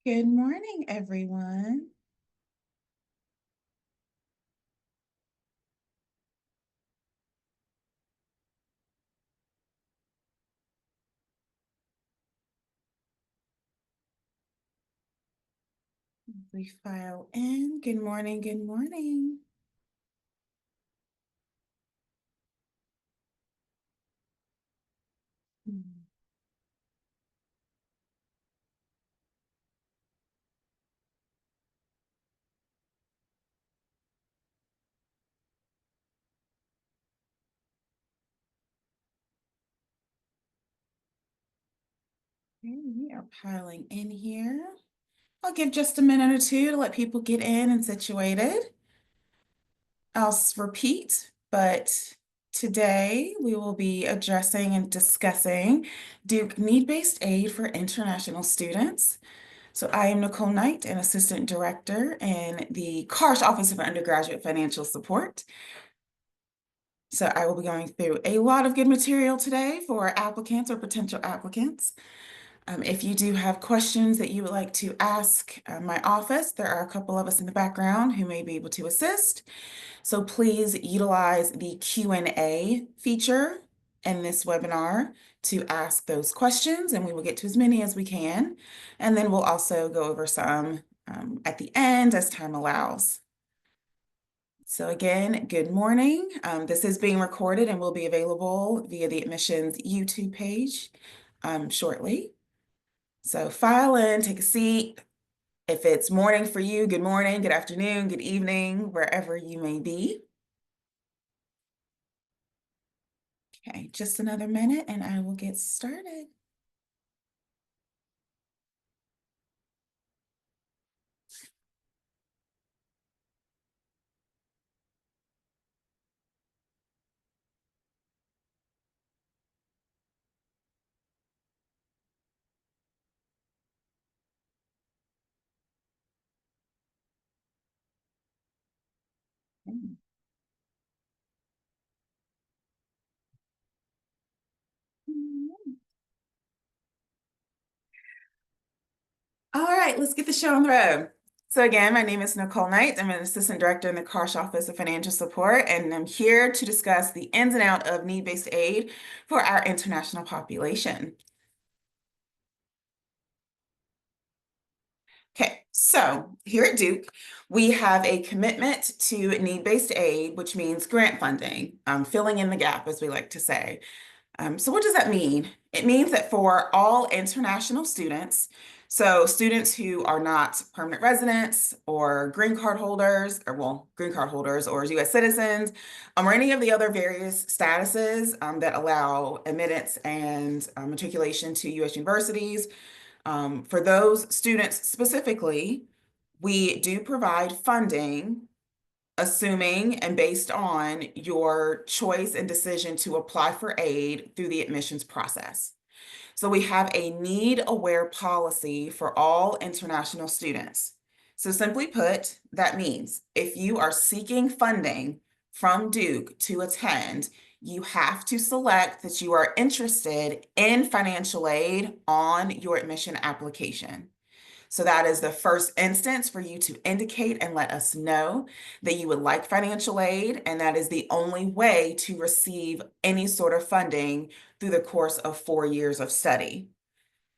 Good morning, everyone. We file in. Good morning, good morning. Okay, we are piling in here. I'll give just a minute or two to let people get in and situated. Repeat, but today we will be addressing and discussing Duke Need-Based Aid for International Students. So I am Nicole Knight, an Assistant Director in the Karsh Office of Undergraduate Financial Support. So I will be going through a lot of good material today for applicants or potential applicants. If you do have questions that you would like to ask my office, there are a couple of us in the background who may be able to assist. So please utilize the Q&A feature in this webinar to ask those questions, and we will get to as many as we can. And then we'll also go over some at the end as time allows. So again, good morning. This is being recorded and will be available via the admissions YouTube page shortly. So file in, take a seat. If it's morning for you, good morning, good afternoon, good evening, wherever you may be. Okay, just another minute and I will get started. All right, let's get the show on the road. So again, my name is Nicole Knight. I'm an Assistant Director in the Karsh Office of Financial Support, and I'm here to discuss the ins and outs of need-based aid for our international population. Okay, so here at Duke, we have a commitment to need-based aid, which means grant funding, filling in the gap, as we like to say. So what does that mean? It means that for all international students, so students who are not permanent residents or green card holders, green card holders or US citizens, or any of the other various statuses that allow admittance and matriculation to US universities, for those students specifically, we do provide funding assuming and based on your choice and decision to apply for aid through the admissions process. So we have a need-aware policy for all international students. So simply put, that means if you are seeking funding from Duke to attend, you have to select that you are interested in financial aid on your admission application. So that is the first instance for you to indicate and let us know that you would like financial aid, and that is the only way to receive any sort of funding through the course of 4 years of study.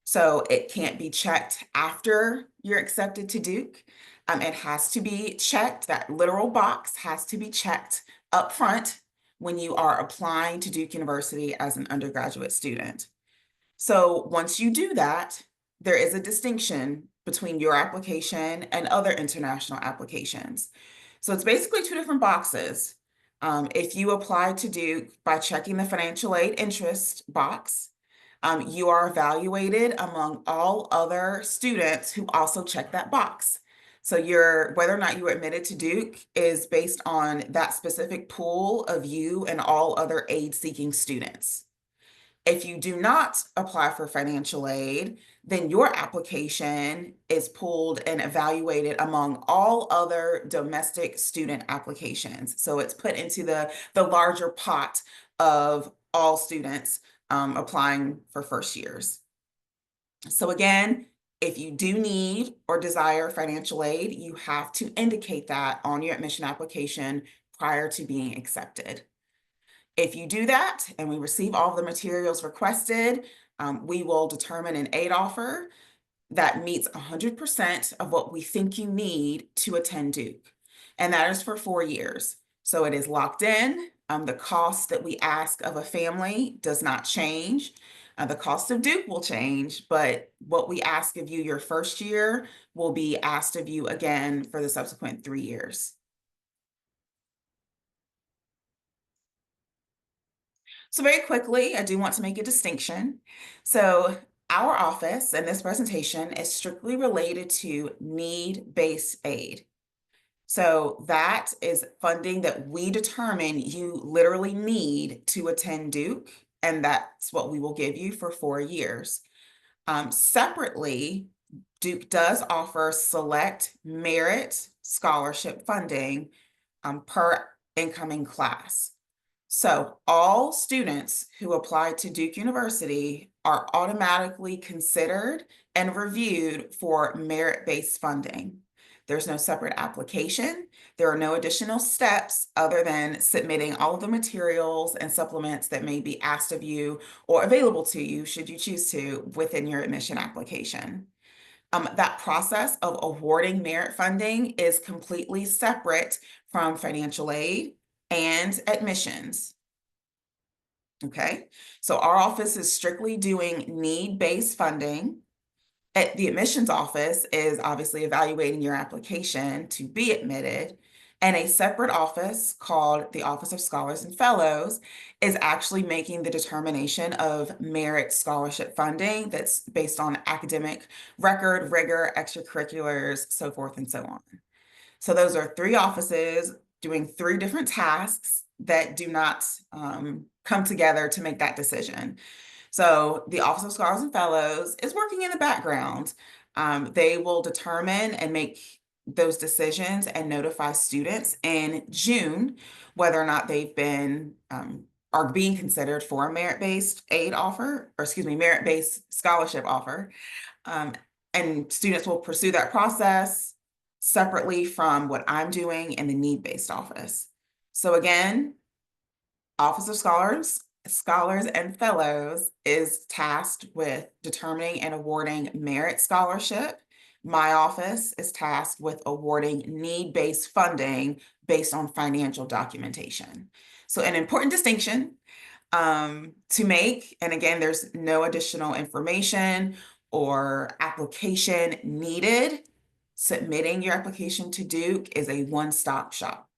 So it can't be checked after you're accepted to Duke. It has to be checked, that literal box has to be checked up front when you are applying to Duke University as an undergraduate student. So once you do that, there is a distinction between your application and other international applications. So it's basically two different boxes. If you apply to Duke by checking the financial aid interest box, you are evaluated among all other students who also check that box. So whether or not you were admitted to Duke is based on that specific pool of you and all other aid-seeking students. If you do not apply for financial aid, then your application is pulled and evaluated among all other domestic student applications. So it's put into the larger pot of all students applying for first years. So again, If you do need or desire financial aid, you have to indicate that on your admission application prior to being accepted. If you do that and we receive all of the materials requested, we will determine an aid offer that meets 100% of what we think you need to attend Duke. And that is for 4 years. So it is locked in. The cost that we ask of a family does not change. The cost of Duke will change, but what we ask of you your first year will be asked of you again for the subsequent 3 years. So very quickly, I do want to make a distinction. So our office and this presentation is strictly related to need-based aid. So that is funding that we determine you literally need to attend Duke, and that's what we will give you for 4 years. Separately, Duke does offer select merit scholarship funding per incoming class. So all students who apply to Duke University are automatically considered and reviewed for merit-based funding. There's no separate application. There are no additional steps other than submitting all of the materials and supplements that may be asked of you or available to you should you choose to within your admission application. That process of awarding merit funding is completely separate from financial aid and admissions. Okay, so our office is strictly doing need-based funding. At the admissions office is obviously evaluating your application to be admitted, and a separate office called the Office of Scholars and Fellows is actually making the determination of merit scholarship funding that's based on academic record, rigor, extracurriculars, so forth and so on. So those are 3 offices doing 3 different tasks that do not come together to make that decision. So the Office of Scholars and Fellows is working in the background. They will determine and make those decisions and notify students in June whether or not they've been are being considered for a merit-based aid offer, or excuse me, merit-based scholarship offer. And students will pursue that process separately from what I'm doing in the need-based office. So again, Office of Scholars and Fellows is tasked with determining and awarding merit scholarship. My office is tasked with awarding need-based funding based on financial documentation. So an important distinction to make, and again, there's no additional information or application needed. Submitting your application to Duke is a one-stop shop.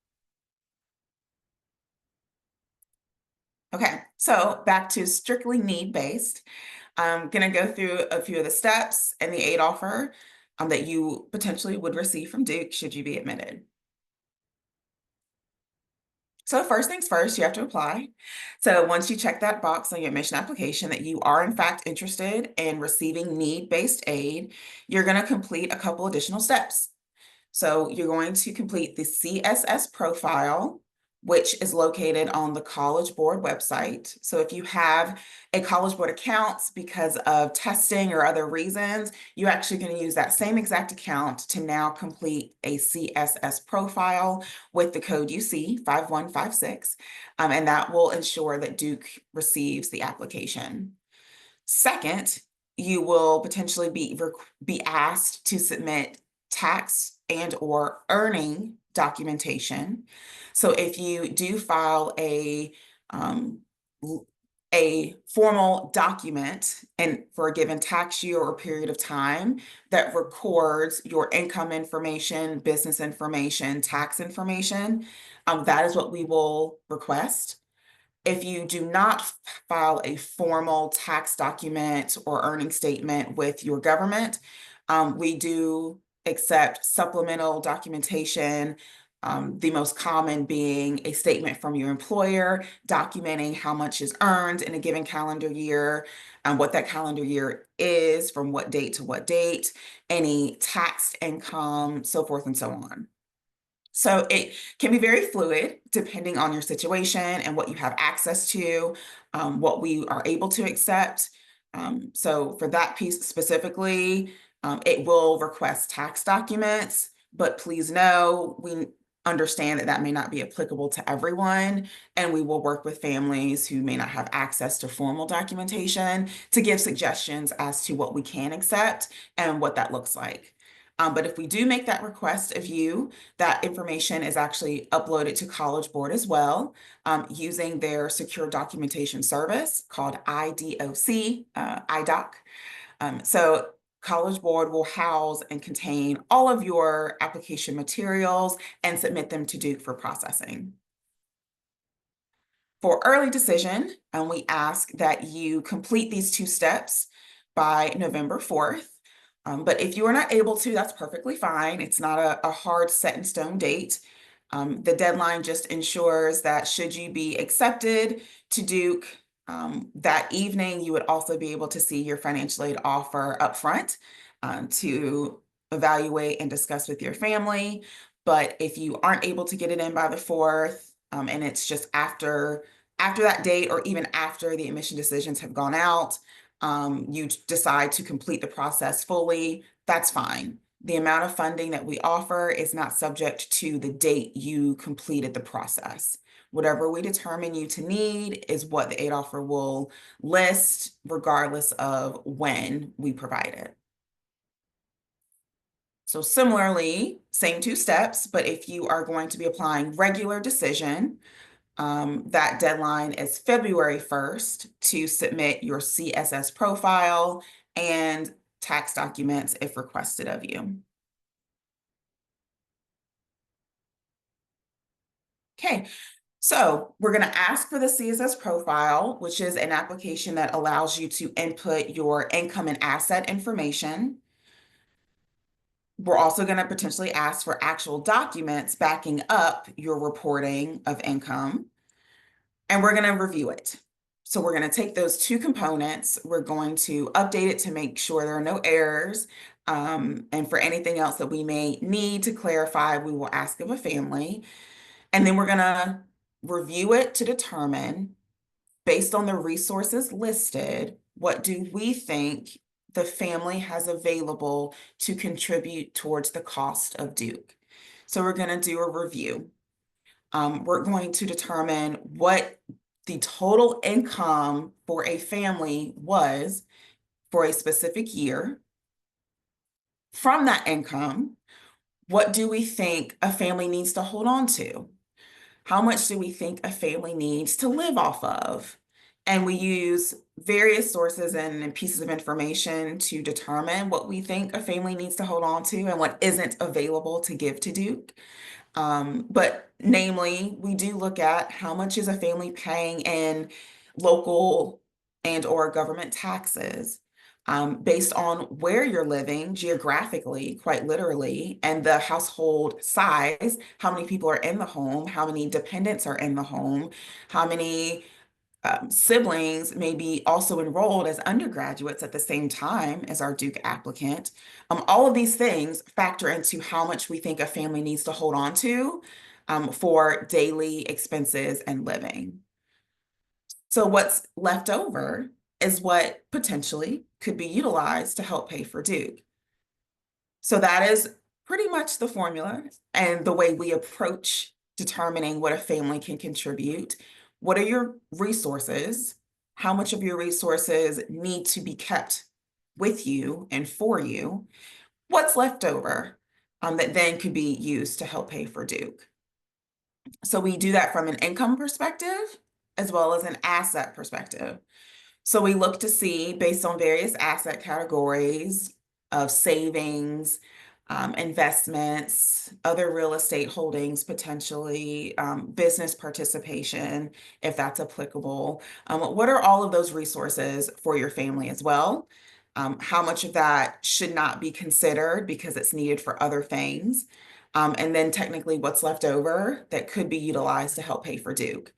Okay, so back to strictly need-based. I'm gonna go through a few of the steps and the aid offer that you potentially would receive from Duke should you be admitted. So first things first, you have to apply. So once you check that box on your admission application that you are in fact interested in receiving need-based aid, you're gonna complete a couple additional steps. So you're going to complete the CSS profile, which is located on the College Board website. So if you have a College Board account because of testing or other reasons, you're actually going to use that same exact account to now complete a CSS profile with the code UC 5156, and that will ensure that Duke receives the application. Second, you will potentially be asked to submit tax and or earning documentation. So if you do file a formal document and for a given tax year or period of time that records your income information, business information, tax information, that is what we will request. If you do not file a formal tax document or earning statement with your government, we do accept supplemental documentation, the most common being a statement from your employer documenting how much is earned in a given calendar year, what that calendar year is, from what date to what date, any taxed income, so forth and so on. So it can be very fluid depending on your situation and what you have access to, what we are able to accept. So for that piece specifically, It will request tax documents, but please know we understand that that may not be applicable to everyone, and we will work with families who may not have access to formal documentation to give suggestions as to what we can accept and what that looks like. But if we do make that request of you, that information is actually uploaded to College Board as well, using their secure documentation service called IDOC, IDOC. So College Board will house and contain all of your application materials and submit them to Duke for processing. For early decision, we ask that you complete these 2 steps by November 4th. But if you are not able to, that's perfectly fine. It's not a hard set in stone date. The deadline just ensures that should you be accepted to Duke that evening, you would also be able to see your financial aid offer up front to evaluate and discuss with your family. But if you aren't able to get it in by the 4th, and it's just after that date, or even after the admission decisions have gone out, you decide to complete the process fully, that's fine. The amount of funding that we offer is not subject to the date you completed the process. Whatever we determine you to need is what the aid offer will list, regardless of when we provide it. So similarly, same 2 steps, but if you are going to be applying regular decision, that deadline is February 1st to submit your CSS profile and tax documents if requested of you. Okay, so we're going to ask for the CSS profile, which is an application that allows you to input your income and asset information. We're also going to potentially ask for actual documents backing up your reporting of income, and we're going to review it. So we're going to take those 2 components, we're going to update it to make sure there are no errors, and for anything else that we may need to clarify, we will ask of a family. And then we're going to review it to determine, based on the resources listed, what do we think the family has available to contribute towards the cost of Duke. So we're going to do a review. We're going to determine what the total income for a family was for a specific year. From that income, what do we think a family needs to hold on to? How much do we think a family needs to live off of? And we use various sources and pieces of information to determine what we think a family needs to hold on to and what isn't available to give to Duke. But namely, we do look at how much is a family paying in local and or government taxes, based on where you're living geographically, quite literally, and the household size, how many people are in the home, how many dependents are in the home, how many siblings may be also enrolled as undergraduates at the same time as our Duke applicant. All of these things factor into how much we think a family needs to hold on to for daily expenses and living. So what's left over is what potentially could be utilized to help pay for Duke. So that is pretty much the formula and the way we approach determining what a family can contribute. What are your resources? How much of your resources need to be kept with you and for you? What's left over that then could be used to help pay for Duke? So we do that from an income perspective as well as an asset perspective. So we look to see, based on various asset categories of savings, investments, other real estate holdings, potentially business participation, if that's applicable. What are all of those resources for your family as well? How much of that should not be considered because it's needed for other things? And then technically what's left over that could be utilized to help pay for Duke.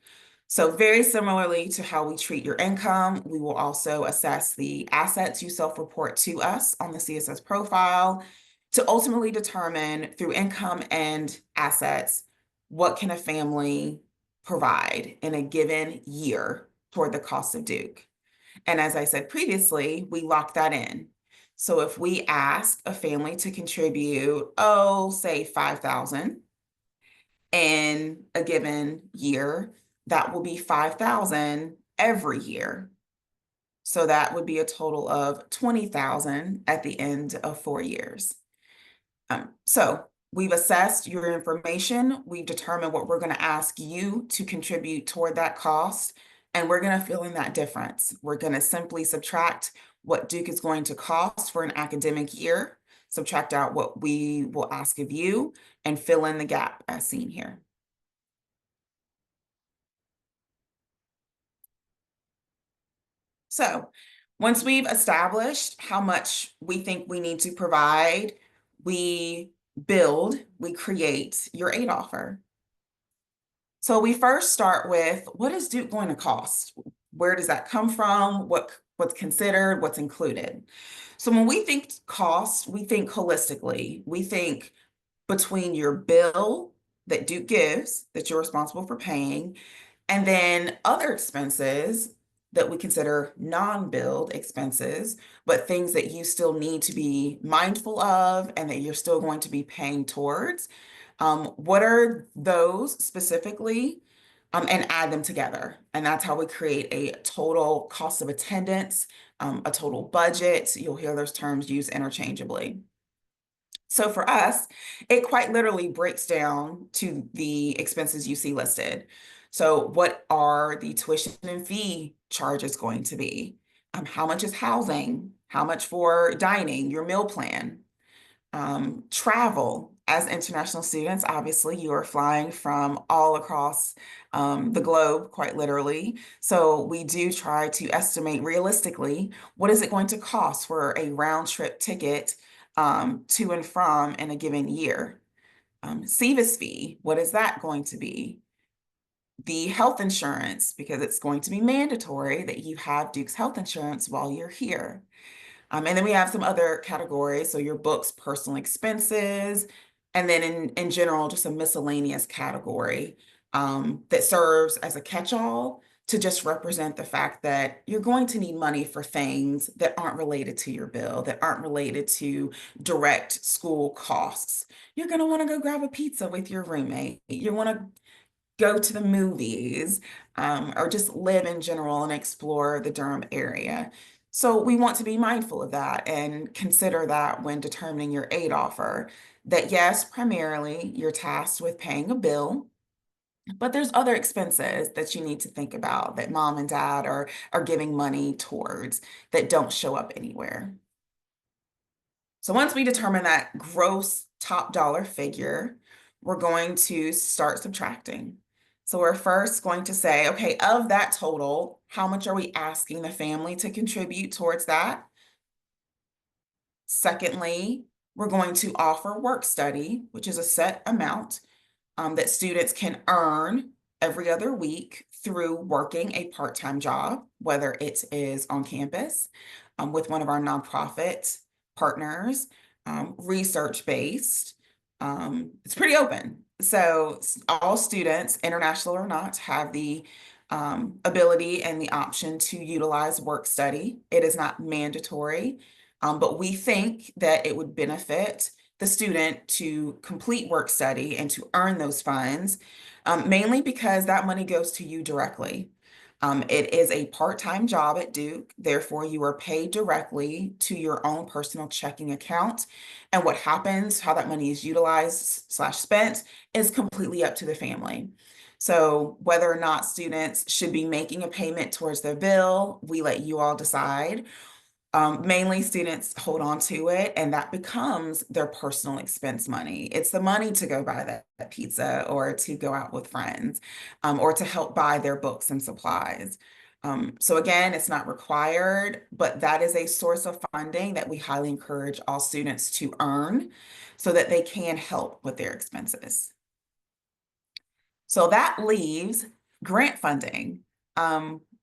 So very similarly to how we treat your income, we will also assess the assets you self-report to us on the CSS profile to ultimately determine through income and assets, what can a family provide in a given year toward the cost of Duke. And as I said previously, we lock that in. So if we ask a family to contribute, oh, say 5,000 in a given year, that will be 5,000 every year. So that would be a total of 20,000 at the end of 4 years. So we've assessed your information. We've determined what we're going to ask you to contribute toward that cost, and we're going to fill in that difference. We're going to simply subtract what Duke is going to cost for an academic year, subtract out what we will ask of you, and fill in the gap as seen here. So once we've established how much we think we need to provide, we we create your aid offer. So we first start with, what is Duke going to cost? Where does that come from? What's considered, what's included? So when we think cost, we think holistically. We think between your bill that Duke gives, that you're responsible for paying, and then other expenses that we consider non-billed expenses, but things that you still need to be mindful of and that you're still going to be paying towards. What are those specifically? And add them together. And that's how we create a total cost of attendance, a total budget. You'll hear those terms used interchangeably. So for us, it quite literally breaks down to the expenses you see listed. So what are the tuition and fee charges going to be? How much is housing? How much for dining, your meal plan? Travel. As international students, obviously you are flying from all across the globe, quite literally. So we do try to estimate realistically, what is it going to cost for a round trip ticket to and from in a given year? SEVIS fee, what is that going to be? The health insurance, because it's going to be mandatory that you have Duke's health insurance while you're here. And then we have some other categories. So your books, personal expenses, and then in general, just a miscellaneous category that serves as a catch-all to just represent the fact that you're going to need money for things that aren't related to your bill, that aren't related to direct school costs. You're going to want to go grab a pizza with your roommate. You want to go to the movies, or just live in general and explore the Durham area. So we want to be mindful of that and consider that when determining your aid offer, that yes, primarily you're tasked with paying a bill, but there's other expenses that you need to think about that mom and dad are giving money towards that don't show up anywhere. So once we determine that gross top dollar figure, we're going to start subtracting. So we're first going to say, okay, of that total, how much are we asking the family to contribute towards that? Secondly, we're going to offer work study, which is a set amount that students can earn every other week through working a part-time job, whether it is on campus with one of our nonprofit partners, research-based. It's pretty open. So all students, international or not, have the ability and the option to utilize work study. It is not mandatory, but we think that it would benefit the student to complete work study and to earn those funds, mainly because that money goes to you directly. It is a part-time job at Duke, therefore you are paid directly to your own personal checking account. And what happens, how that money is utilized / spent, is completely up to the family. So whether or not students should be making a payment towards their bill, we let you all decide. Mainly students hold on to it and that becomes their personal expense money. It's the money to go buy that pizza or to go out with friends, or to help buy their books and supplies. So again, it's not required, but that is a source of funding that we highly encourage all students to earn so that they can help with their expenses. So that leaves grant funding.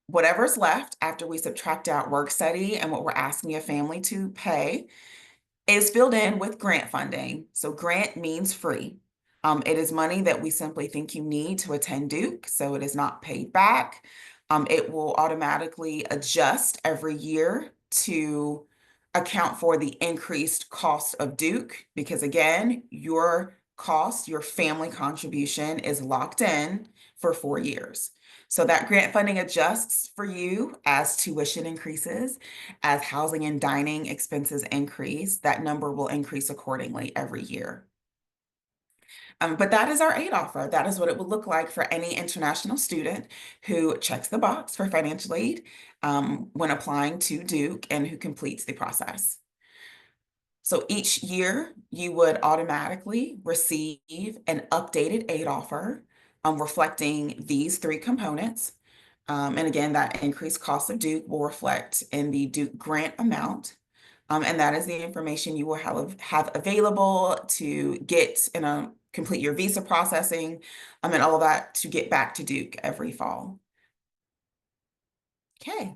Whatever's left after we subtract out work study and what we're asking a family to pay is filled in with grant funding. So grant means free. It is money that we simply think you need to attend Duke, so it is not paid back. It will automatically adjust every year to account for the increased cost of Duke, because again, your cost, your family contribution is locked in for 4 years. So that grant funding adjusts for you as tuition increases, as housing and dining expenses increase, that number will increase accordingly every year. But that is our aid offer. That is what it would look like for any international student who checks the box for financial aid when applying to Duke and who completes the process. So each year, you would automatically receive an updated aid offer reflecting these three components. And again, that increased cost of Duke will reflect in the Duke grant amount. And that is the information you will have available to get complete your visa processing and all of that to get back to Duke every fall. Okay,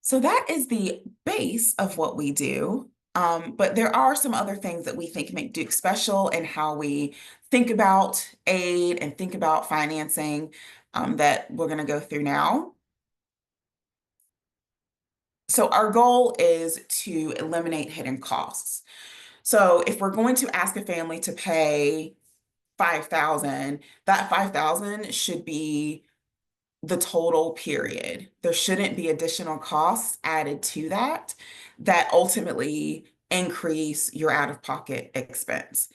so that is the base of what we do. But there are some other things that we think make Duke special and how we think about aid and think about financing that we're going to go through now. So our goal is to eliminate hidden costs. So if we're going to ask a family to pay $5,000, that $5,000 should be the total period. There shouldn't be additional costs added to that ultimately increase your out-of-pocket expense.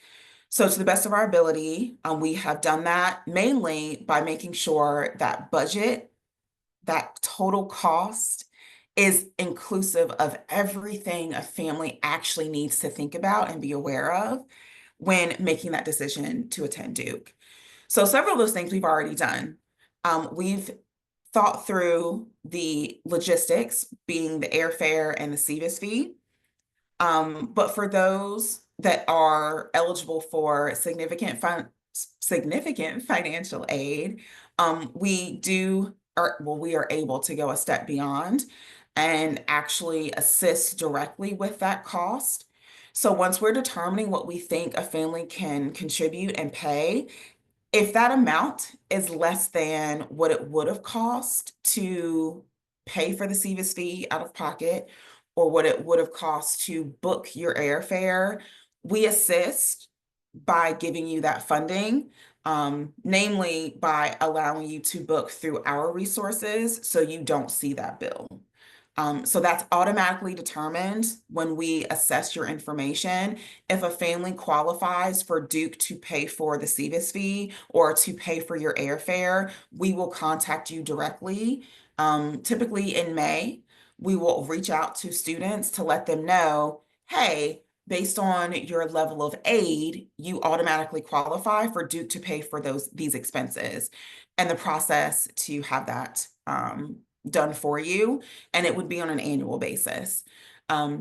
So to the best of our ability, we have done that mainly by making sure that budget, that total cost is inclusive of everything a family actually needs to think about and be aware of when making that decision to attend Duke. So several of those things we've already done. We've thought through the logistics, being the airfare and the SEVIS fee. But for those that are eligible for significant financial aid, we are able to go a step beyond and actually assist directly with that cost. So once we're determining what we think a family can contribute and pay, if that amount is less than what it would have cost to pay for the SEVIS fee out of pocket, or what it would have cost to book your airfare, we assist by giving you that funding, namely by allowing you to book through our resources so you don't see that bill. So that's automatically determined when we assess your information. If a family qualifies for Duke to pay for the SEVIS fee or to pay for your airfare, we will contact you directly. Typically in May, we will reach out to students to let them know, hey, based on your level of aid, you automatically qualify for Duke to pay for these expenses, and the process to have that done for you, and it would be on an annual basis.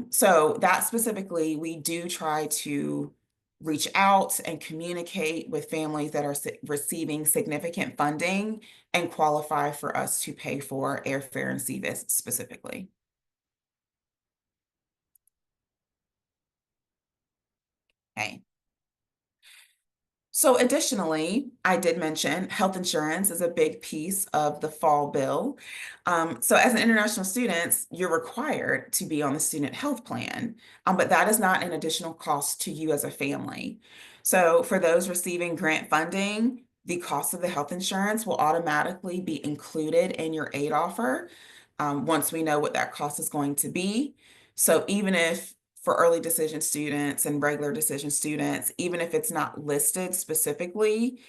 So that specifically, we do try to reach out and communicate with families that are receiving significant funding and qualify for us to pay for airfare and SEVIS specifically. Okay. So additionally, I did mention health insurance is a big piece of the fall bill. So as an international student, you're required to be on the student health plan, but that is not an additional cost to you as a family. So for those receiving grant funding, the cost of the health insurance will automatically be included in your aid offer once we know what that cost is going to be. So even if for early decision students and regular decision students, even if it's not listed specifically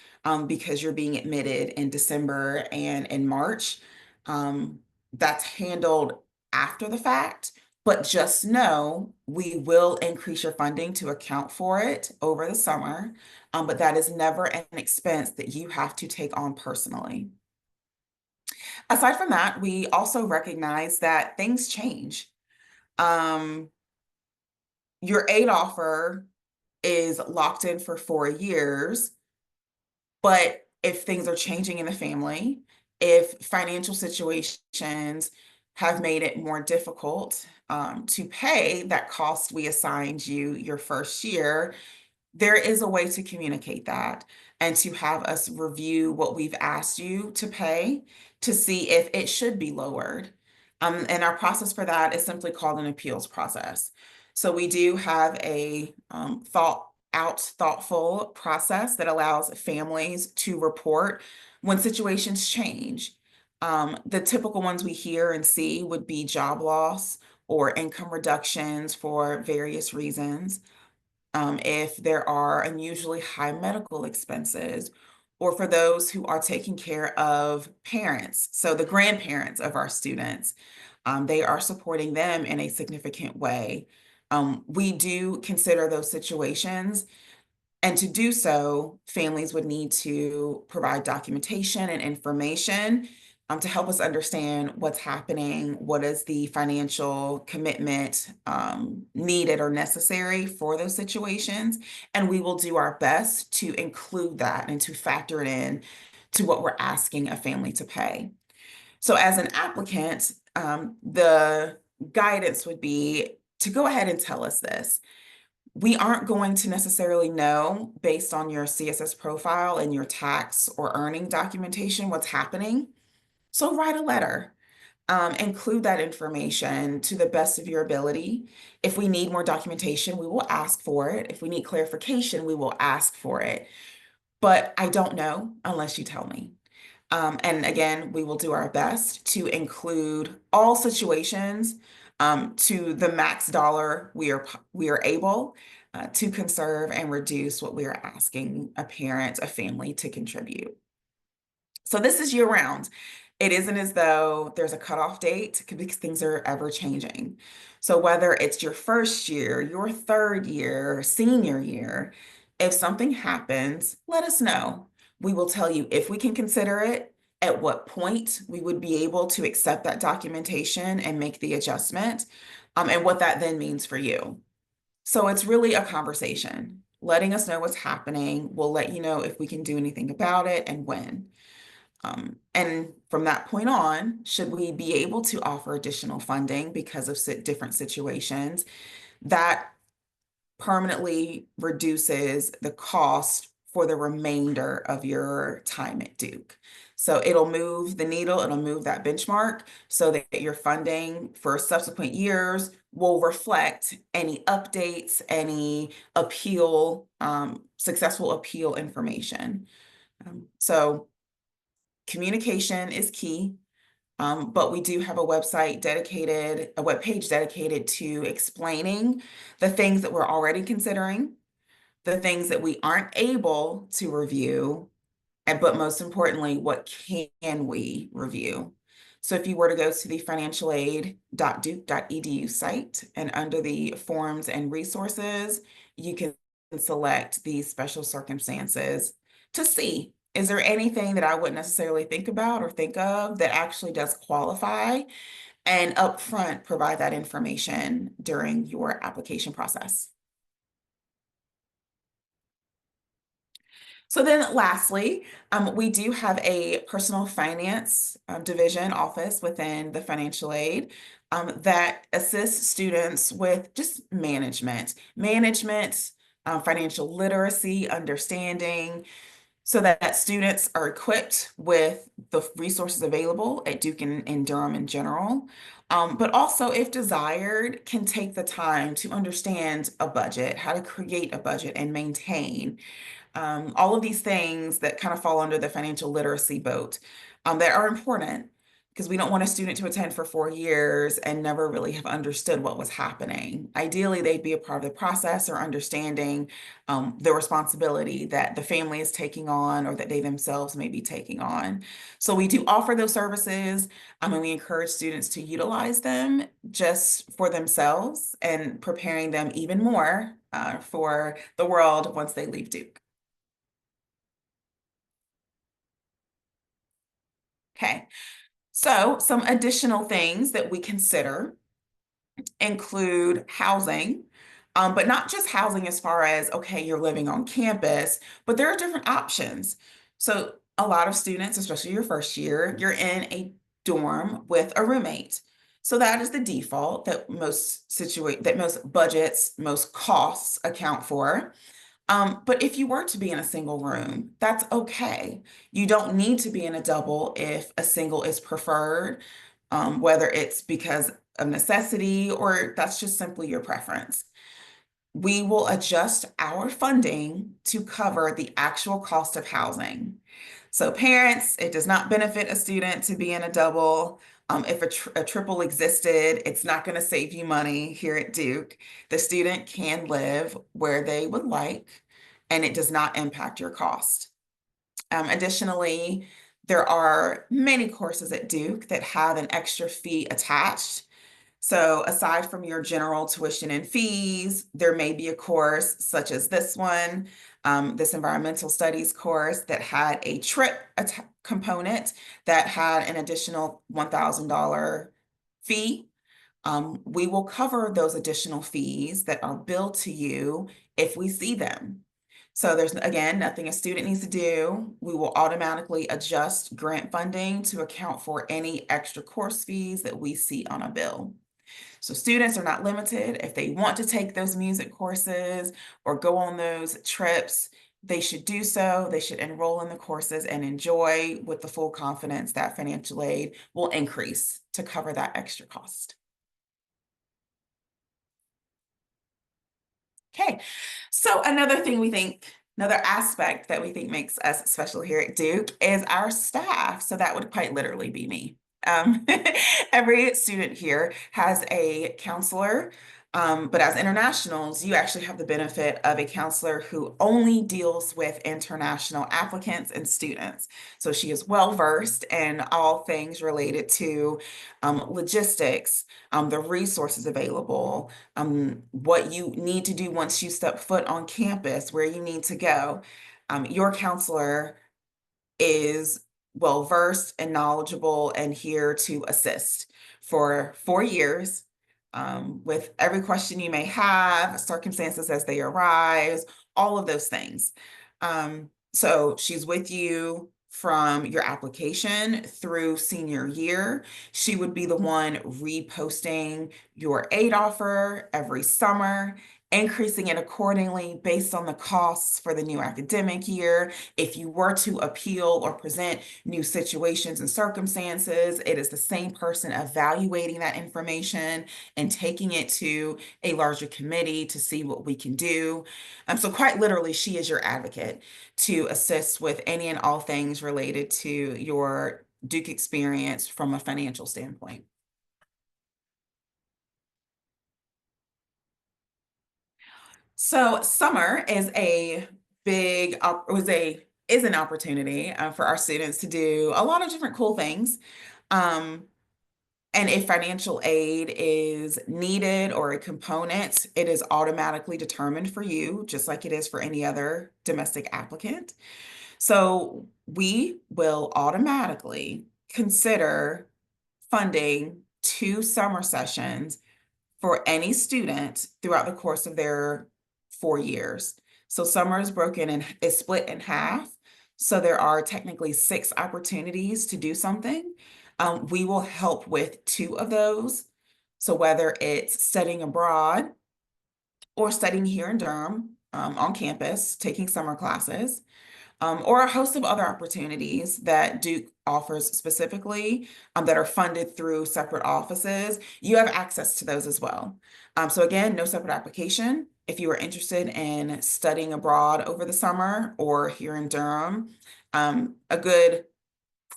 because you're being admitted in December and in March, that's handled after the fact. But just know we will increase your funding to account for it over the summer, but that is never an expense that you have to take on personally. Aside from that, we also recognize that things change. Your aid offer is locked in for 4 years, but if things are changing in the family, if financial situations have made it more difficult to pay that cost we assigned you your first year, there is a way to communicate that and to have us review what we've asked you to pay to see if it should be lowered. And our process for that is simply called an appeals process. So we do have a thoughtful process that allows families to report when situations change. The typical ones we hear and see would be job loss or income reductions for various reasons. If there are unusually high medical expenses, or for those who are taking care of parents, so the grandparents of our students, they are supporting them in a significant way. We do consider those situations, and to do so, families would need to provide documentation and information to help us understand what's happening, what is the financial commitment needed or necessary for those situations. And we will do our best to include that and to factor it in to what we're asking a family to pay. So as an applicant, the guidance would be to go ahead and tell us this. We aren't going to necessarily know based on your CSS profile and your tax or earning documentation what's happening. So write a letter. Include that information to the best of your ability. If we need more documentation, we will ask for it. If we need clarification, we will ask for it. But I don't know unless you tell me. And again, we will do our best to include all situations to the max dollar we are able to conserve and reduce what we are asking a parent, a family to contribute. So this is year round. It isn't as though there's a cutoff date because things are ever changing. So whether it's your first year, your third year, senior year, if something happens, let us know. We will tell you if we can consider it, at what point we would be able to accept that documentation and make the adjustment, and what that then means for you. So it's really a conversation, letting us know what's happening. We'll let you know if we can do anything about it and when. And from that point on, should we be able to offer additional funding because of different situations, that permanently reduces the cost for the remainder of your time at Duke. So it'll move the needle, it'll move that benchmark so that your funding for subsequent years will reflect any updates, any appeal, successful appeal information. So communication is key. But we do have a website dedicated, a webpage dedicated to explaining the things that we're already considering, the things that we aren't able to review, but most importantly, what can we review? So if you were to go to the financialaid.duke.edu site and under the forms and resources, you can select these special circumstances to see, is there anything that I wouldn't necessarily think about or think of that actually does qualify, and upfront provide that information during your application process. So then lastly, we do have a personal finance division office within the financial aid that assists students with just management, financial literacy, understanding, so that students are equipped with the resources available at Duke and Durham in general, but also, if desired, can take the time to understand a budget, how to create a budget and maintain all of these things that kind of fall under the financial literacy boat that are important, because we don't want a student to attend for 4 years and never really have understood what was happening. Ideally, they'd be a part of the process or understanding the responsibility that the family is taking on or that they themselves may be taking on. So we do offer those services, and we encourage students to utilize them just for themselves and preparing them even more for the world once they leave Duke. Okay, so some additional things that we consider include housing, but not just housing as far as, okay, you're living on campus, but there are different options. So a lot of students, especially your first year, you're in a dorm with a roommate. So that is the default that most budgets, most costs account for. But if you were to be in a single room, that's okay. You don't need to be in a double if a single is preferred. whether it's because of necessity or that's just simply your preference. We will adjust our funding to cover the actual cost of housing. So parents, it does not benefit a student to be in a double. If a triple existed, it's not going to save you money here at Duke. The student can live where they would like, and it does not impact your cost. Additionally, there are many courses at Duke that have an extra fee attached. So aside from your general tuition and fees, there may be a course such as this one, this environmental studies course that had a trip component that had an additional $1,000 fee. We will cover those additional fees that are billed to you if we see them. So there's, again, nothing a student needs to do. We will automatically adjust grant funding to account for any extra course fees that we see on a bill. So students are not limited. If they want to take those music courses or go on those trips, they should do so. They should enroll in the courses and enjoy with the full confidence that financial aid will increase to cover that extra cost. Okay, so another aspect that we think makes us special here at Duke is our staff. So that would quite literally be me. Every student here has a counselor, but as internationals, you actually have the benefit of a counselor who only deals with international applicants and students. So she is well versed in all things related to logistics, the resources available, what you need to do once you step foot on campus, where you need to go. Your counselor is well versed and knowledgeable and here to assist for 4 years with every question you may have, circumstances as they arise, all of those things. So she's with you from your application through senior year. She would be the one reposting your aid offer every summer, increasing it accordingly based on the costs for the new academic year. If you were to appeal or present new situations and circumstances, it is the same person evaluating that information and taking it to a larger committee to see what we can do. So quite literally, she is your advocate to assist with any and all things related to your Duke experience from a financial standpoint. So summer is a big is an opportunity for our students to do a lot of different cool things. And if financial aid is needed or a component, it is automatically determined for you, just like it is for any other domestic applicant. So we will automatically consider funding 2 summer sessions for any student throughout the course of their 4 years. So summer is split in half. So there are technically 6 opportunities to do something. We will help with 2 of those. So whether it's studying abroad or studying here in Durham on campus, taking summer classes, or a host of other opportunities that Duke offers specifically that are funded through separate offices, you have access to those as well. So again, no separate application. If you are interested in studying abroad over the summer or here in Durham, a good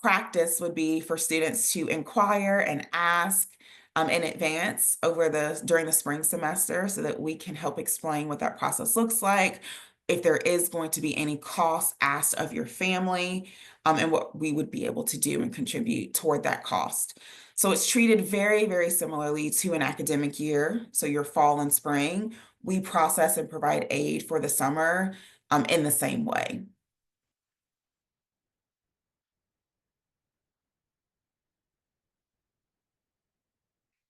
practice would be for students to inquire and ask in advance during the spring semester so that we can help explain what that process looks like, if there is going to be any cost asked of your family, and what we would be able to do and contribute toward that cost. So it's treated very, very similarly to an academic year. So your fall and spring, we process and provide aid for the summer in the same way.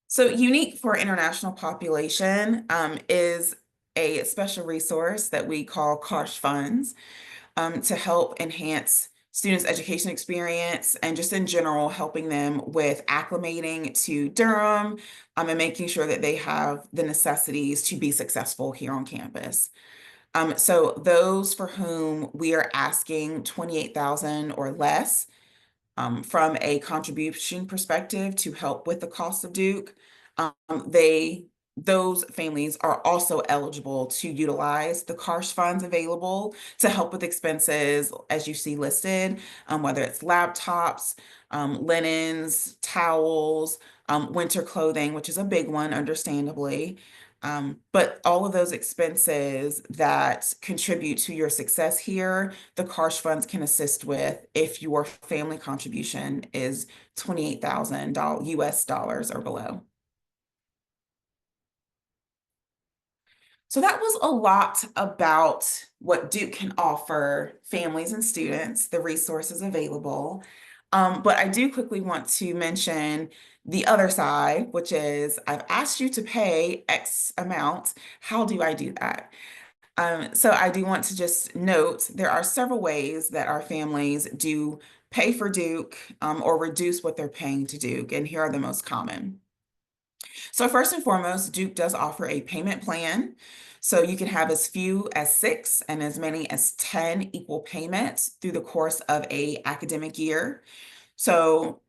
So unique for international population is a special resource that we call CARSH funds to help enhance students' education experience and just in general helping them with acclimating to Durham and making sure that they have the necessities to be successful here on campus. So those for whom we are asking 28,000 or less From a contribution perspective to help with the cost of Duke, they those families are also eligible to utilize the CARS funds available to help with expenses as you see listed, whether it's laptops, linens, towels, winter clothing, which is a big one, understandably. But all of those expenses that contribute to your success here, the CARS funds can assist with if your family contribution is $28,000 US dollars or below. So that was a lot about what Duke can offer families and students, the resources available. But I do quickly want to mention the other side, which is I've asked you to pay X amount. How do I do that? So I do want to just note there are several ways that our families do pay for Duke or reduce what they're paying to Duke, and here are the most common. So first and foremost, Duke does offer a payment plan. So you can have as few as 6 and as many as 10 equal payments through the course of a academic year. So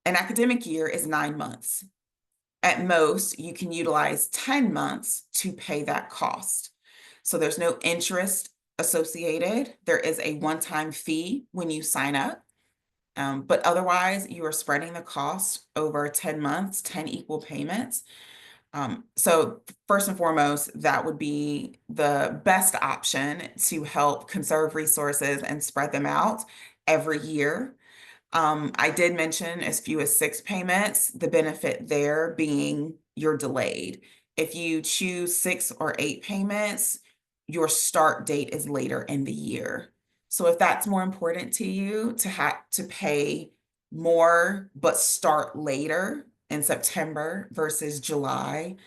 an academic year is 9 months. At most, you can utilize 10 months to pay that cost. So there's no interest associated. There is a one-time fee when you sign up. But otherwise, you are spreading the cost over 10 months, 10 equal payments. So first and foremost, that would be the best option to help conserve resources and spread them out every year. I did mention as few as 6 payments, the benefit there being you're delayed. If you choose 6 or 8 payments, your start date is later in the year. So if that's more important to you to have to pay more but start later in September versus July,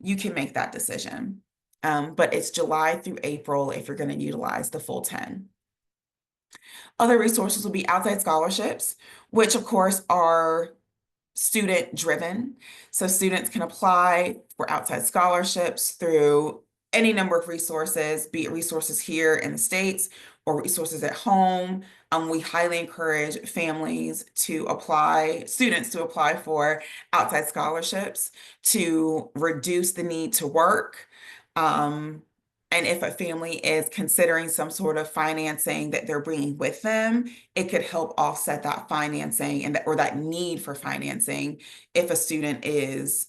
you can make that decision. But it's July through April if you're going to utilize the full 10. Other resources will be outside scholarships, which of course are student driven. So students can apply for outside scholarships through any number of resources, be it resources here in the States or resources at home. We highly encourage families to apply, students to apply for outside scholarships to reduce the need to work. And if a family is considering some sort of financing that they're bringing with them, it could help offset that financing and that, or that need for financing if a student is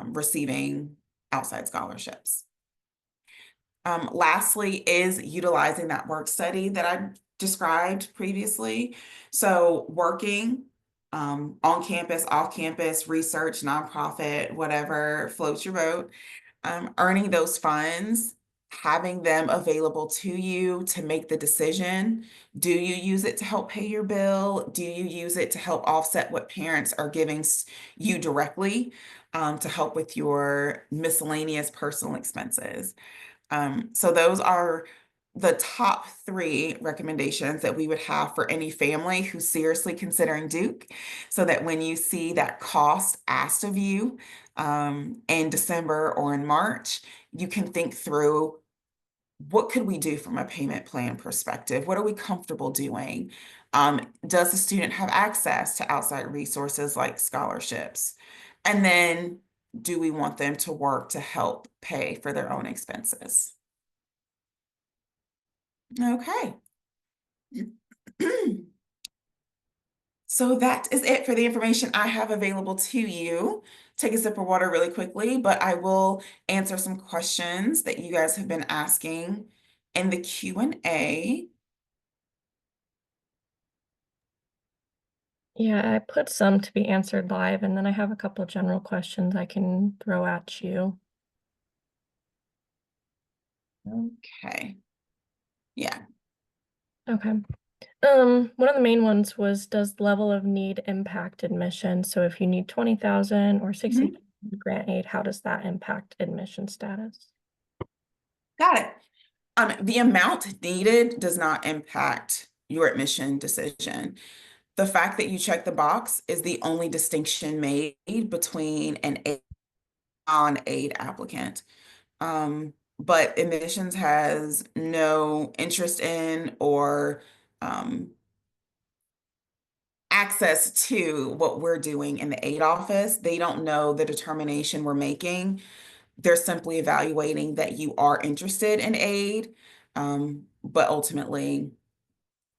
receiving outside scholarships. Lastly is utilizing that work study that I described previously. So working on campus, off campus, research, nonprofit, whatever floats your boat, earning those funds, having them available to you to make the decision. Do you use it to help pay your bill? Do you use it to help offset what parents are giving you directly to help with your miscellaneous personal expenses? So those are the top 3 recommendations that we would have for any family who's seriously considering Duke, so that when you see that cost asked of you in December or in March, you can think through what could we do from a payment plan perspective? What are we comfortable doing? Does the student have access to outside resources like scholarships? And then do we want them to work to help pay for their own expenses? Okay. So that is it for the information I have available to you. Take a sip of water really quickly, but I will answer some questions that you guys have been asking in the Q&A. Yeah, I put some to be answered live, and then I have a couple of general questions I can throw at you. Okay. Yeah. Okay. One of the main ones was, does level of need impact admission? So if you need 20,000 or 60 grant aid, how does that impact admission status? Got it. The amount needed does not impact your admission decision. The fact that you check the box is the only distinction made between an non-aid applicant. But admissions has no interest in or access to what we're doing in the aid office. They don't know the determination we're making. They're simply evaluating that you are interested in aid, but ultimately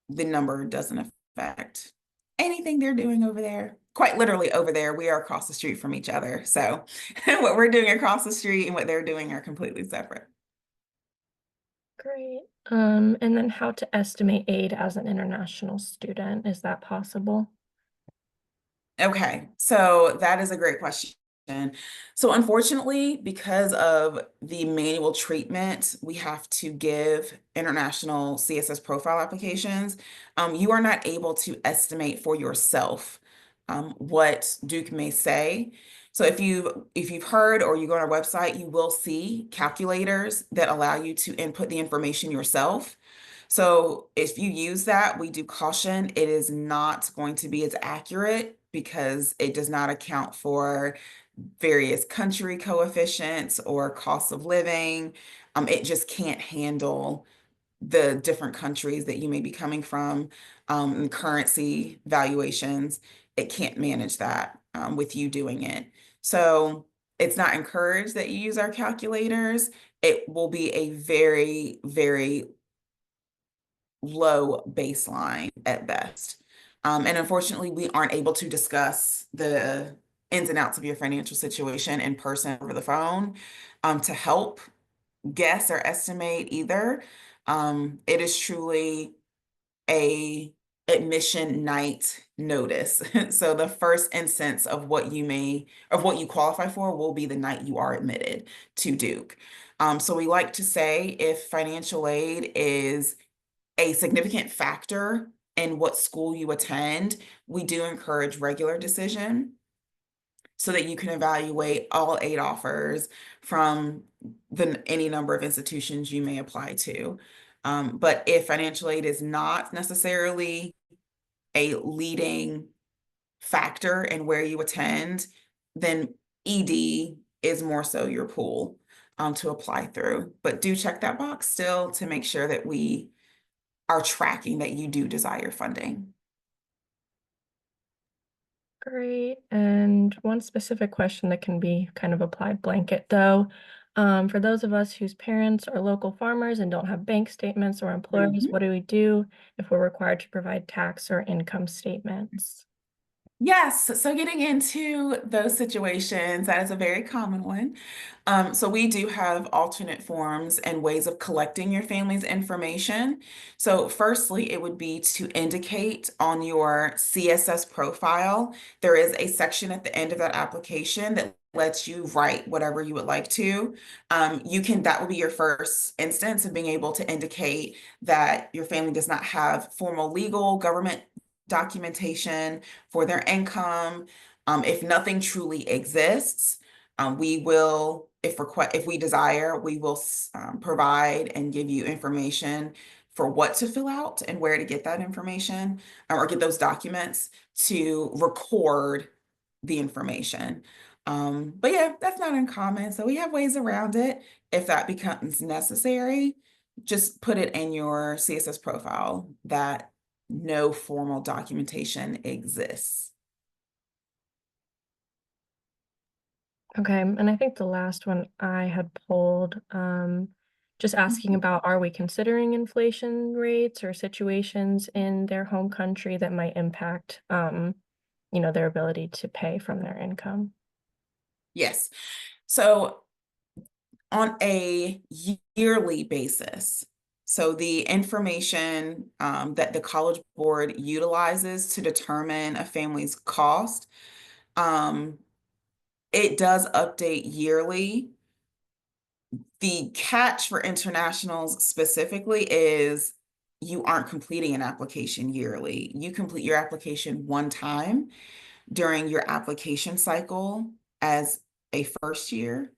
the number doesn't affect anything they're doing over there. Quite literally over there, we are across the street from each other. So what we're doing across the street and what they're doing are completely separate. Great. And then how to estimate aid as an international student, is that possible? Okay, so that is a great question. So unfortunately, because of the manual treatment we have to give international CSS profile applications, you are not able to estimate for yourself what Duke may say. So if you've heard or you go on our website, you will see calculators that allow you to input the information yourself. So if you use that, we do caution it is not going to be as accurate because it does not account for various country coefficients or cost of living. It just can't handle the different countries that you may be coming from, and currency valuations. It can't manage that with you doing it. So it's not encouraged that you use our calculators. It will be a very, very low baseline at best. And unfortunately, we aren't able to discuss the ins and outs of your financial situation in person over the phone to help guess or estimate either. It is truly a admission night notice. So the first instance of what you qualify for will be the night you are admitted to Duke. So we like to say if financial aid is a significant factor in what school you attend, we do encourage regular decision so that you can evaluate all aid offers from any number of institutions you may apply to. But if financial aid is not necessarily a leading factor in where you attend, then ED is more so your pool to apply through. But do check that box still to make sure that we are tracking that you do desire funding. Great. And one specific question that can be kind of applied blanket though. For those of us whose parents are local farmers and don't have bank statements or employers, Mhm. what do we do if we're required to provide tax or income statements? Yes, so getting into those situations, that is a very common one. So we do have alternate forms and ways of collecting your family's information. So firstly, it would be to indicate on your CSS profile, there is a section at the end of that application that lets you write whatever you would like to. That will be your first instance of being able to indicate that your family does not have formal legal government documentation for their income. If nothing truly exists, we will, if we desire, we will provide and give you information for what to fill out and where to get that information or get those documents to record the information. But yeah, that's not uncommon. So we have ways around it. If that becomes necessary, just put it in your CSS profile that no formal documentation exists. Okay, and I think the last one I had pulled, just asking about, are we considering inflation rates or situations in their home country that might impact, their ability to pay from their income? Yes. So on a yearly basis, so the information that the College Board utilizes to determine a family's cost, um, it does update yearly. The catch for internationals specifically is you aren't completing an application yearly. You complete your application one time during your application cycle as a first year.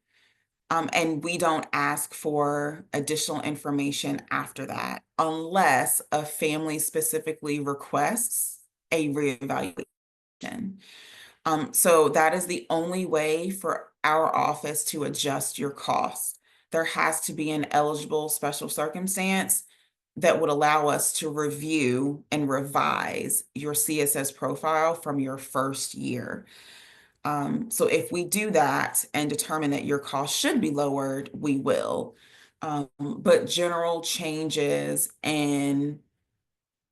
And we don't ask for additional information after that unless a family specifically requests a reevaluation. So that is the only way for our office to adjust your costs. There has to be an eligible special circumstance that would allow us to review and revise your CSS profile from your first year. So if we do that and determine that your cost should be lowered, we will. But general changes in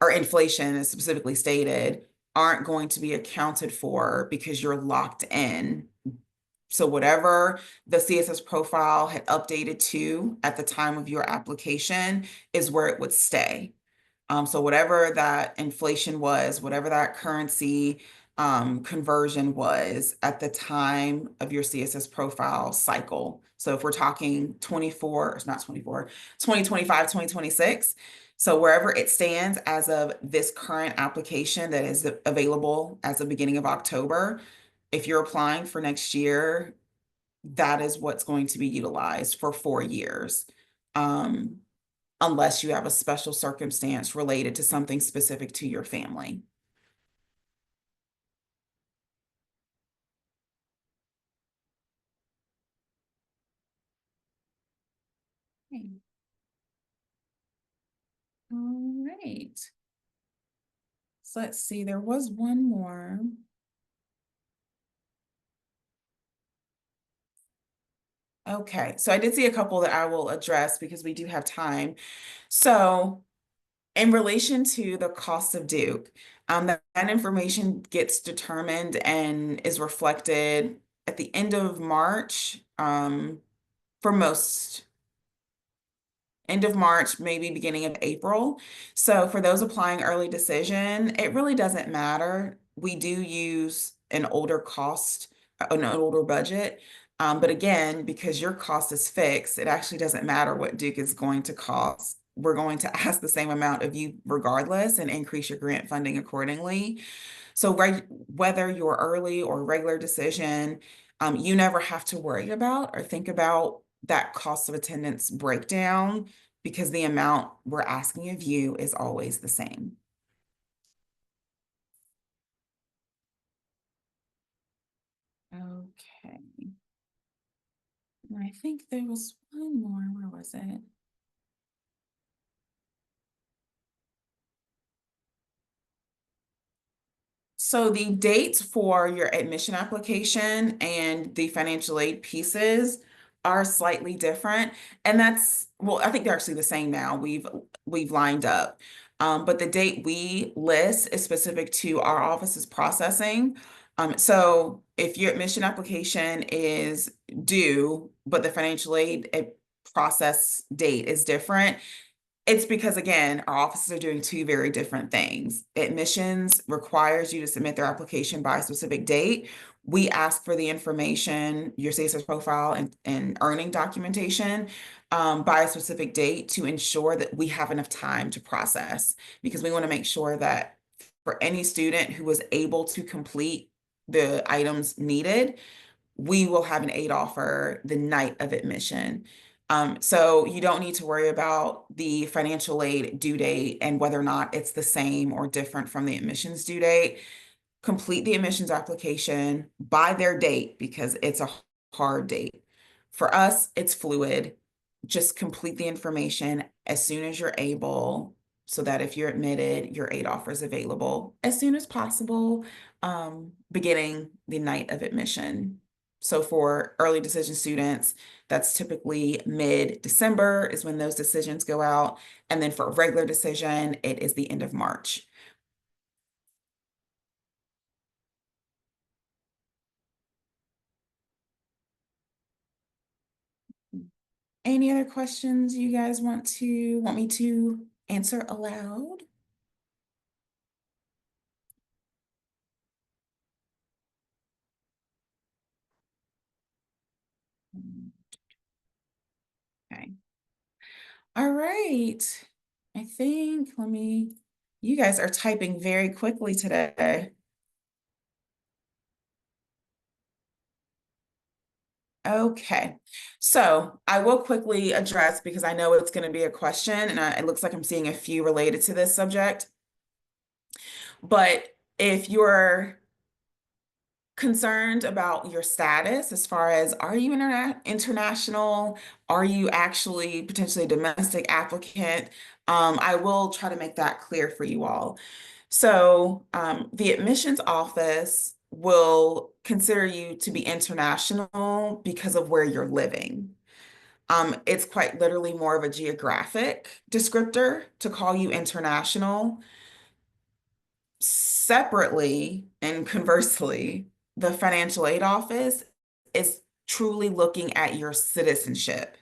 or inflation is specifically stated aren't going to be accounted for because you're locked in. So whatever the CSS profile had updated to at the time of your application is where it would stay. So whatever that inflation was, whatever that currency conversion was at the time of your CSS profile cycle. So if we're talking 24, it's not 24, 2025, 2026. So wherever it stands as of this current application that is available as the beginning of October, if you're applying for next year, that is what's going to be utilized for 4 years. Unless you have a special circumstance related to something specific to your family. Okay. All right. So let's see, there was one more. Okay, so I did see a couple that I will address because we do have time. So in relation to the cost of Duke, that information gets determined and is reflected at the end of March, for most end of March, maybe beginning of April. So for those applying early decision, it really doesn't matter. We do use an older cost, an older budget. But again, because your cost is fixed, it actually doesn't matter what Duke is going to cost. We're going to ask the same amount of you regardless and increase your grant funding accordingly. So whether you're early or regular decision, you never have to worry about or think about that cost of attendance breakdown because the amount we're asking of you is always the same. Okay. And I think there was one more. Where was it? So the dates for your admission application and the financial aid pieces are slightly different. And that's, well, I think they're actually the same now. We've lined up. But the date we list is specific to our office's processing. So if your admission application is due, but the financial aid process date is different, it's because, again, our offices are doing two very different things. Admissions requires you to submit their application by a specific date. We ask for the information, your CSS profile and earning documentation by a specific date to ensure that we have enough time to process, because we want to make sure that for any student who was able to complete the items needed, we will have an aid offer the night of admission. So you don't need to worry about the financial aid due date and whether or not it's the same or different from the admissions due date. Complete the admissions application by their date because it's a hard date. For us, it's fluid. Just complete the information as soon as you're able so that if you're admitted, your aid offer is available as soon as possible, beginning the night of admission. So for early decision students, that's typically mid-December is when those decisions go out. And then for regular decision, it is the end of March. Any other questions you guys want me to answer aloud? Okay. All right. I think, you guys are typing very quickly today. Okay, so I will quickly address because I know it's going to be a question and it looks like I'm seeing a few related to this subject. But if you're concerned about your status as far as, are you international? Are you actually potentially a domestic applicant? I will try to make that clear for you all. So the admissions office will consider you to be international because of where you're living. It's quite literally more of a geographic descriptor to call you international. Separately and conversely, the financial aid office is truly looking at your citizenship.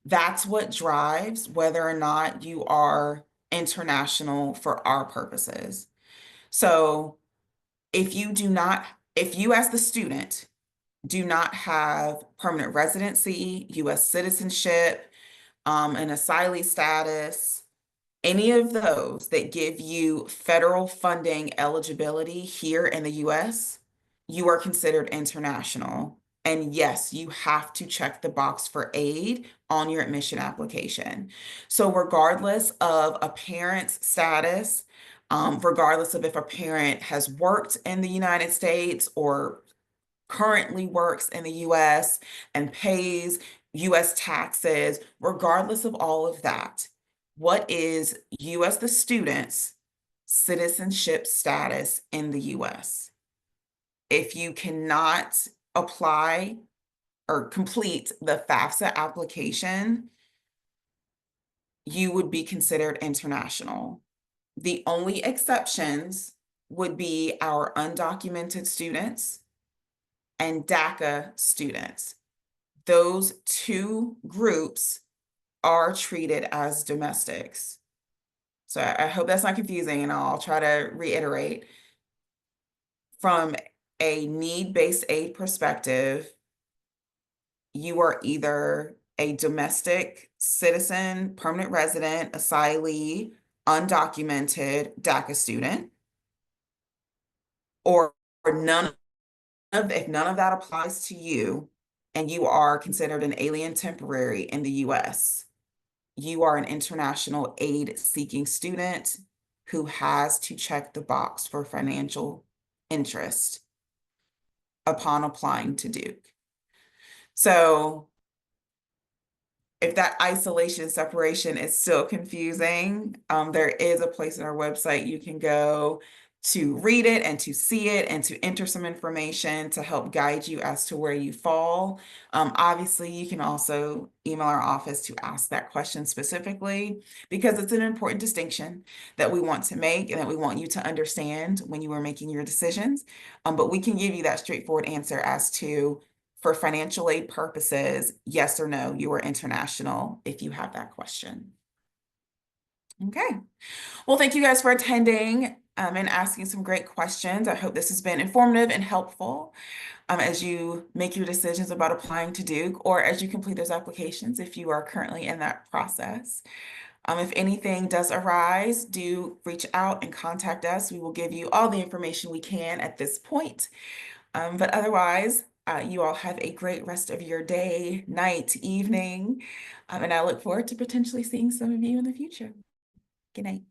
That's what drives whether or not you are international for our purposes. So if you do not, if you as the student do not have permanent residency, US citizenship, an asylee status, any of those that give you federal funding eligibility here in the US, you are considered international. And yes, you have to check the box for aid on your admission application. So regardless of a parent's status, regardless of if a parent has worked in the United States or currently works in the US and pays US taxes, regardless of all of that, what is you as the student's citizenship status in the US? If you cannot apply or complete the FAFSA application, you would be considered international. The only exceptions would be our undocumented students and DACA students. Those two groups are treated as domestics. So I hope that's not confusing, and I'll try to reiterate. From a need-based aid perspective, you are either a domestic citizen, permanent resident, asylee, undocumented DACA student, or none if none of that applies to you and you are considered an alien temporary in the US, you are an international aid seeking student who has to check the box for financial interest upon applying to Duke. So if that isolation separation is still confusing, there is a place on our website you can go to read it and to see it and to enter some information to help guide you as to where you fall. Obviously, you can also email our office to ask that question specifically, because it's an important distinction that we want to make and that we want you to understand when you are making your decisions. But we can give you that straightforward answer as to, for financial aid purposes, yes or no, you are international if you have that question. Okay. Well, thank you guys for attending and asking some great questions. I hope this has been informative and helpful as you make your decisions about applying to Duke, or as you complete those applications if you are currently in that process. If anything does arise, do reach out and contact us. We will give you all the information we can at this point. But otherwise, you all have a great rest of your day, night, evening, and I look forward to potentially seeing some of you in the future. Good night.